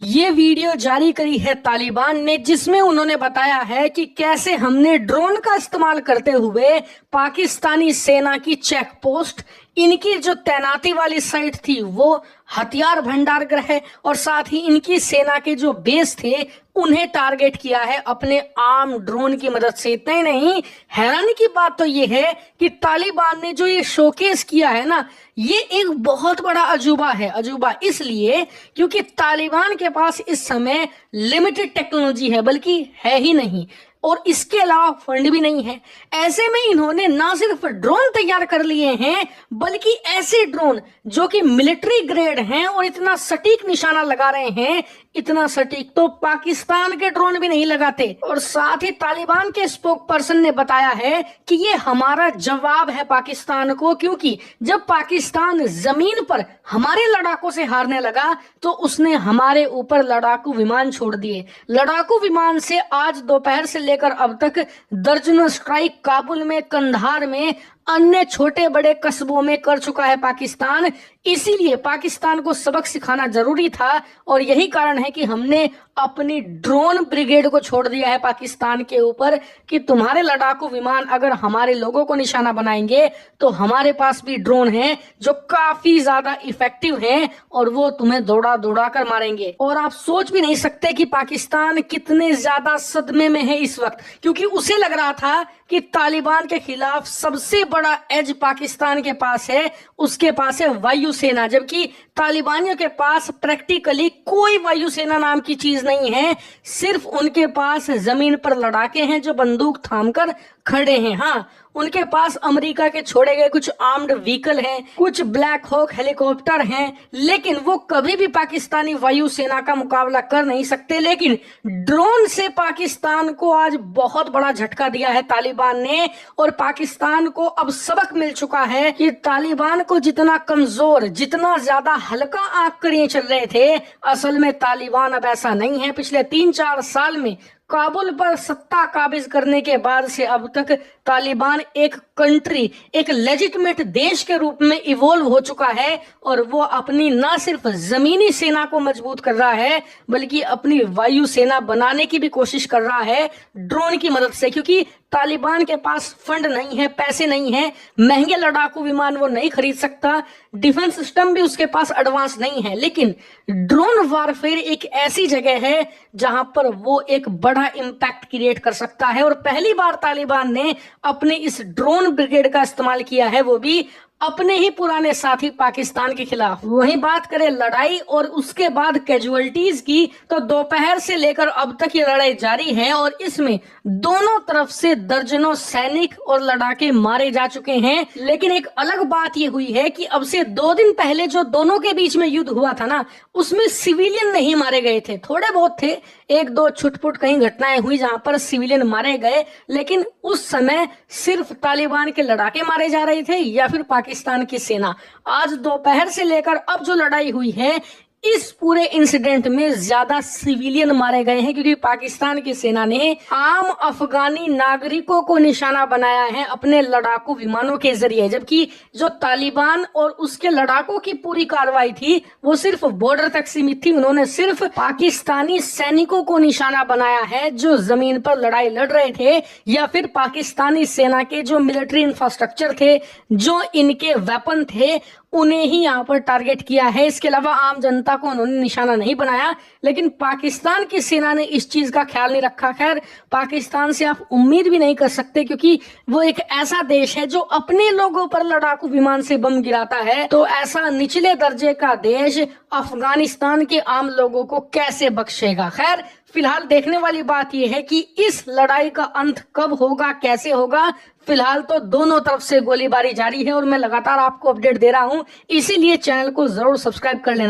ये वीडियो जारी करी है तालिबान ने, जिसमें उन्होंने बताया है कि कैसे हमने ड्रोन का इस्तेमाल करते हुए पाकिस्तानी सेना की चेक पोस्ट, इनकी जो तैनाती वाली साइट थी वो हथियार भंडारगृह है, और साथ ही इनकी सेना के जो बेस थे उन्हें टारगेट किया है अपने आर्म ड्रोन की मदद से। इतना ही नहीं, हैरानी की बात तो ये है कि तालिबान ने जो ये शोकेस किया है ना, ये एक बहुत बड़ा अजूबा है। अजूबा इसलिए क्योंकि तालिबान के पास इस समय लिमिटेड टेक्नोलॉजी है, बल्कि है ही नहीं, और इसके अलावा फंड भी नहीं है। ऐसे में इन्होंने ना सिर्फ ड्रोन तैयार कर लिए हैं, बल्कि ऐसे ड्रोन जो कि मिलिट्री ग्रेड हैं और इतना सटीक निशाना लगा रहे हैं, इतना सटीक तो पाकिस्तान के ड्रोन भी नहीं लगाते। और साथ ही तालिबान के स्पोक पर्सन ने बताया है कि ये हमारा जवाब है पाकिस्तान को, क्योंकि जब पाकिस्तान जमीन पर हमारे लड़ाकों से हारने लगा तो उसने हमारे ऊपर लड़ाकू विमान छोड़ दिए। लड़ाकू विमान से आज दोपहर से लेकर अब तक दर्जनों स्ट्राइक काबुल में, कंधार में, अन्य छोटे बड़े कस्बों में कर चुका है पाकिस्तान। इसीलिए पाकिस्तान को सबक सिखाना जरूरी था, और यही कारण है कि हमने अपनी ड्रोन ब्रिगेड को छोड़ दिया है पाकिस्तान के ऊपर कि तुम्हारे लड़ाकू विमान अगर हमारे लोगों को निशाना बनाएंगे तो हमारे पास भी ड्रोन हैं जो काफी ज्यादा इफेक्टिव हैं, और वो तुम्हें दौड़ा दौड़ा कर मारेंगे। और आप सोच भी नहीं सकते कि पाकिस्तान कितने ज्यादा सदमे में है इस वक्त, क्योंकि उसे लग रहा था कि तालिबान के खिलाफ सबसे बड़ा एज पाकिस्तान के पास है, उसके पास है वायुसेना, जबकि तालिबानियों के पास प्रैक्टिकली कोई वायुसेना नाम की चीज नहीं है। सिर्फ उनके पास जमीन पर लड़ाके हैं जो बंदूक थामकर खड़े हैं। हाँ, उनके पास अमेरिका के छोड़े गए कुछ आर्म्ड व्हीकल हैं, कुछ ब्लैक हॉक हेलीकॉप्टर हैं, लेकिन वो कभी भी पाकिस्तानी वायुसेना का मुकाबला कर नहीं सकते। लेकिन ड्रोन से पाकिस्तान को आज बहुत बड़ा झटका दिया है तालिबान ने, और पाकिस्तान को अब सबक मिल चुका है कि तालिबान को जितना कमजोर, जितना ज्यादा हल्का आंक कर ये चल रहे थे, असल में तालिबान अब ऐसा नहीं है। पिछले 3-4 साल में काबुल पर सत्ता काबिज करने के बाद से अब तक तालिबान एक कंट्री, एक लेजिटिमेट देश के रूप में इवोल्व हो चुका है, और वो अपनी ना सिर्फ जमीनी सेना को मजबूत कर रहा है, बल्कि अपनी वायु सेना बनाने की भी कोशिश कर रहा है ड्रोन की मदद से। क्योंकि तालिबान के पास फंड नहीं है, पैसे नहीं है, महंगे लड़ाकू विमान वो नहीं खरीद सकता, डिफेंस सिस्टम भी उसके पास एडवांस नहीं है। लेकिन ड्रोन वारफेयर एक ऐसी जगह है जहां पर वो एक बड़ा इंपैक्ट क्रिएट कर सकता है, और पहली बार तालिबान ने अपने इस ड्रोन ब्रिगेड का इस्तेमाल किया है, वो भी अपने ही पुराने साथी पाकिस्तान के खिलाफ। वहीं बात करें लड़ाई और उसके बाद कैजुअलिटीज की, तो दोपहर से लेकर अब तक ये लड़ाई जारी है, और इसमें दोनों तरफ से दर्जनों सैनिक और लड़ाके मारे जा चुके हैं। लेकिन एक अलग बात ये हुई है कि अब से 2 दिन पहले जो दोनों के बीच में युद्ध हुआ था ना, उसमें सिविलियन नहीं मारे गए थे। थोड़े बहुत थे, 1-2 छुटपुट कहीं घटनाएं हुई जहां पर सिविलियन मारे गए, लेकिन उस समय सिर्फ तालिबान के लड़ाके मारे जा रहे थे या फिर पाकिस्तान की सेना। आज दोपहर से लेकर अब जो लड़ाई हुई है, इस पूरे इंसिडेंट में ज्यादा सिविलियन मारे गए हैं, क्योंकि पाकिस्तान की सेना ने आम अफगानी नागरिकों को निशाना बनाया है अपने लड़ाकू विमानों के जरिए, जबकि जो तालिबान और उसके लड़ाकों की पूरी कार्रवाई थी वो सिर्फ बॉर्डर तक सीमित थी। उन्होंने सिर्फ पाकिस्तानी सैनिकों को निशाना बनाया है जो जमीन पर लड़ाई लड़ रहे थे, या फिर पाकिस्तानी सेना के जो मिलिट्री इंफ्रास्ट्रक्चर थे, जो इनके वेपन थे, उन्हें ही यहाँ पर टारगेट किया है। इसके अलावा आम जनता को उन्होंने निशाना नहीं बनाया। लेकिन पाकिस्तान की सेना ने इस चीज का ख्याल नहीं रखा। खैर, पाकिस्तान से आप उम्मीद भी नहीं कर सकते, क्योंकि वो एक ऐसा देश है जो अपने लोगों पर लड़ाकू विमान से बम गिराता है। तो ऐसा निचले दर्जे का देश अफगानिस्तान के आम लोगों को कैसे बख्शेगा। खैर, फिलहाल देखने वाली बात यह है कि इस लड़ाई का अंत कब होगा, कैसे होगा। फिलहाल तो दोनों तरफ से गोलीबारी जारी है, और मैं लगातार आपको अपडेट दे रहा हूं, इसीलिए चैनल को जरूर सब्सक्राइब कर लेना।